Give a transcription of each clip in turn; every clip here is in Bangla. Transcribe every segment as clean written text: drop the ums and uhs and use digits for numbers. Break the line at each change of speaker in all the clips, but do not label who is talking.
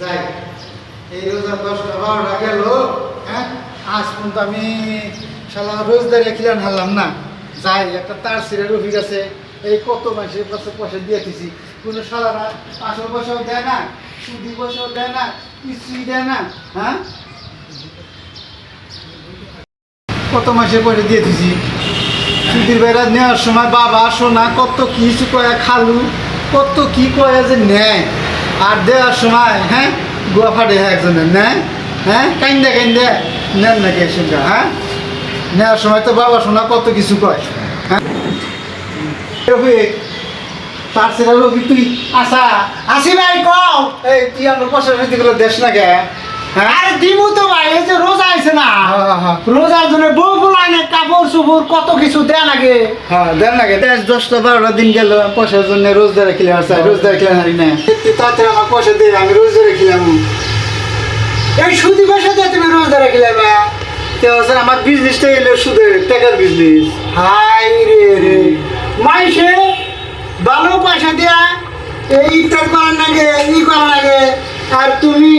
যাই এই রোজা 10টা 12টা গেল, হ্যাঁ আজ পর্যন্ত আমি শালা রোজদারে খিলান হারলাম না। যাই একটা তার সিরের অফিস আছে, এই কত মাসের কাছে পয়সা দিয়ে দিছি, কোনো শালারা আসল পয়সাও দেয় না, সুদি পয়সাও দেয় না, কিছুই দেয় না। হ্যাঁ কত মাসে পয়সা দিয়ে দিছি, সুদির বেড়া নেওয়ার সময় বাবা সোনা কত কিছু কয়া, খালু কত কি কয়া যে নেয়, আর দেওয়ার সময় হ্যাঁ গোয়া ফাটে একজনের নেয়। হ্যাঁ কাইন্দা কাইন্দা নেন নাকি সঙ্গে, হ্যাঁ নেওয়ার সময় তো বাবা সোনা কত কিছু কয়। হ্যাঁ তার সেটা রবি তুই আসা
আসি ভাই কও।
এই তুই আমার পয়সা গুলো দেশ না গে? হ্যাঁ
আরে দিমু তো ভাই, এই যে রোজা আইছে না,
হ্যাঁ
রোজার জন্য বউ গুলানে কাপড় চোপড় কত কিছু দেয় লাগে।
হ্যাঁ দেন না গে, 10টা 12টা দিন গেল পয়সার জন্য রোজদারে খেলে আসা, রোজদারে খেলে হারি না, তাতে আমার পয়সা দিয়ে আমি রোজদারে খেলাম।
এই সুদি পয়সা দিয়ে তুমি রোজা রাখিলে না?
আমার বিজনেসটা এলো সুদের টাকার বিজনেস।
হাই রে রে, মাইসে ভালো পয়সা দিয়া এই ইফতার করার লাগে, ই করার লাগে, আর তুমি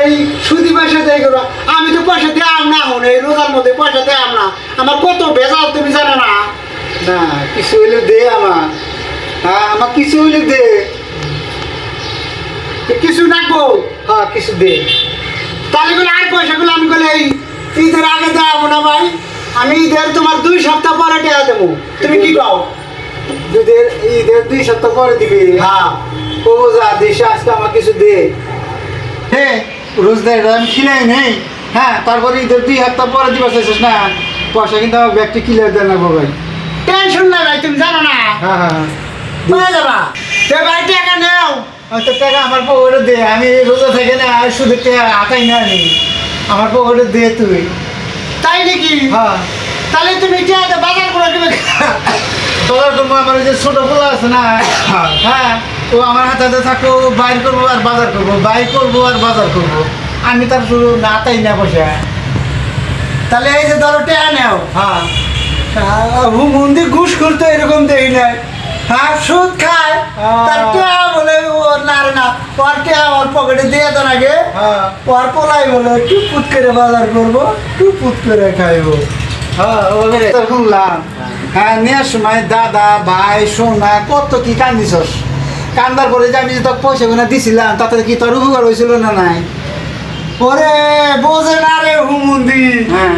এই সুদি পয়সা দিয়ে গেলো। আমি তো পয়সা দিয়ে আম না হন, এই রোজার মধ্যে পয়সা দিয়ে আম না, আমার কত ভেজাল তুমি জানো না?
না কিছু হইলে দে আমার, হ্যাঁ আমার কিছু হইলে দে।
কিছু রাখবো?
হ্যাঁ কিছু দে।
তাহলে বলে আর পয়সাগুলো আমি বলে এই ঈদের আগে দেওয়াবো না ভাই, আমি ঈদের তোমার 2 সপ্তাহ পরে টাকা দেবো, তুমি কি কও?
ঈদের 2 সপ্তাহ পরে দিবি?
হ্যাঁ
ও যা দেশে আজকে আমার কিছু দে। হ্যাঁ রোজদার আমি খিলাই নেই, হ্যাঁ তারপরে ঈদের 2 সপ্তাহ পরে দিবা চাইছিস না, পয়সা কিন্তু আমার ব্যাগটি ক্লিয়ার দেন না ভাই।
টেনশন নাই ভাই, তুমি জানো না
হ্যাঁ হ্যাঁ
পেয়ে যাবা। সে ভাই টাকা নেও,
তো টাকা আমার পকেটে দে, আমি রোজা থেকে না আর শুধু টাকা আটাই না নি, আমার পকেটে দে তুই।
তাই নাকি?
হ্যাঁ
তাহলে তুমি টাকা বাজার করে দেবে।
বাজার করবো, আমার ওই যে ছোটো পোলা আছে না, হ্যাঁ ও আমার হাতে থাকো, বাইর করবো আর বাজার করবো, বাইর করবো আর বাজার করবো, আমি তার শুরু না তাই না পয়সা।
তাহলে এই যে ধরো টাকা নেও,
হ্যাঁ
হুমুন্দি ঘুষ করতে এরকম দেখি নাই। হ্যাঁ সুদ খায়, তার টাকা বলে ওর না রে না, ওর টাকা ওর পকেটে দিয়ে দেন আগে,
হ্যাঁ
ওর পোলাই বলে টুপুট করে বাজার করবো, টুপুট করে খাইবো।
হ্যাঁ ওদের তো শুনলাম, হ্যাঁ নেওয়ার সময় দাদা ভাই সোনা কত কি কান্দিছস, কান্দার পরে যে আমি যে তোর পয়সা গুলো দিছিলাম তাতে কি তোর উপকার হয়েছিল না নাই?
ওরে বোঝে না রে হুমুন্দি,
হ্যাঁ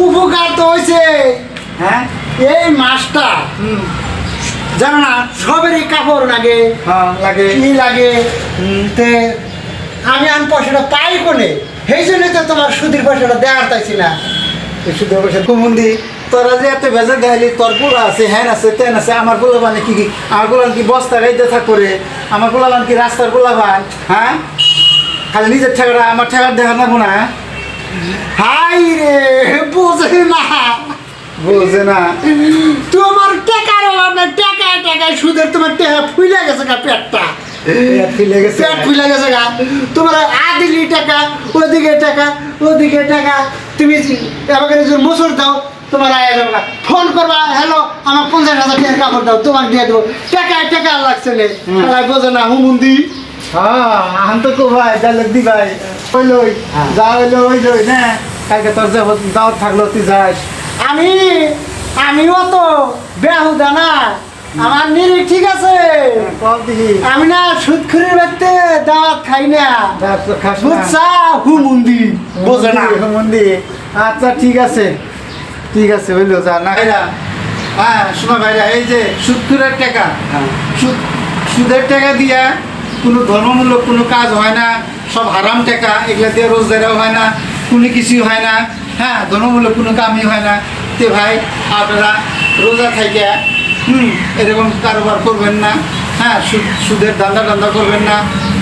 উপকার তো হয়েছে।
হ্যাঁ
এই মাসটা জানো না সবেরই কাপড় লাগে,
হ্যাঁ লাগে
কি লাগে, তে আমি পয়সাটা পাই কোনে, সেই জন্য তো তোমার সুদের পয়সাটা দেওয়ার চাইছি না।
শুধু পয়সা কুমন্দি, তোরা যে এত ভেজা দেখালি, তোর পোলা আছে হ্যান আছে তেন আছে, আমার পোলা মানে কি আমার পোলা কি বস্তা গাইতে থাক করে, আমার পোলা কি রাস্তার পোলা ভাই? হ্যাঁ খালি নিজের ঠেকাটা আমার ঠেকার দেখা না না,
হাই রে বোঝে না,
বুঝে না
তোমার টাকার অভাব না, টাকায় টাকায় সুদের তোমার টাকা ফুলে গেছে গা, পেটটা
ফিলে গেছে।
পেট ফুলে গেছে গা, তোমার আদিলি টাকা, ওদিকে টাকা, ওদিকে টাকা, তুমি আমাকে মোসর দাও, তোমার আয়া যাবে না, ফোন করবা, হ্যালো আমার 50,000 টাকা কাপড় দাও, তোমার দিয়ে দেবো, টাকায় টাকা লাগছে নে, বোঝে না হুমুন্দি।
হ্যাঁ আন তো ভাই তাহলে দি ভাই ওই লই যা হইলো ওই লই না, কালকে তোর যাব দাওয়াত থাকলো তুই যাস।
আমিও তো বেহুদা না, আমার নিরি ঠিক আছে,
কল দিহি
আমি না সুদখুরির বাড়িতে দাওয়াত খাই না,
খাস না
বুঝছা হুমুন্দি, বোঝে না।
মন্দি। আচ্ছা ঠিক আছে ঠিক আছে হইলো যা না খাইরা। হ্যাঁ শোনো ভাইরা, এই যে সুদের টাকা, সুদের টাকা দিয়া কোনো ধর্মমূলক কোনো কাজ হয় না, সব হারাম টাকা, এগুলা দিয়ে রোজগারও হয় না, কোনো কিছুই হয় না, হ্যাঁ ধর্মমূলক কোনো কামই হয় না। তে ভাই আপনারা রোজা থেকে এরকম কারোবার করবেন না, হ্যাঁ সুদের দান্দা করবেন না,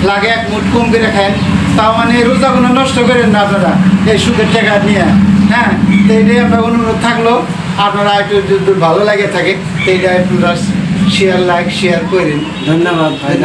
লাগে এক মুঠ কম করে খান, তাও মানে রোজাগুলো নষ্ট করেন না আপনারা এই সুদের টাকা নিয়ে। হ্যাঁ তো এইটাই আপনার অনুরোধ থাকলো, আপনারা একটু যদি ভালো লাগে থাকে এইটা একটু শেয়ার লাইক শেয়ার করেন।
ধন্যবাদ ভাই।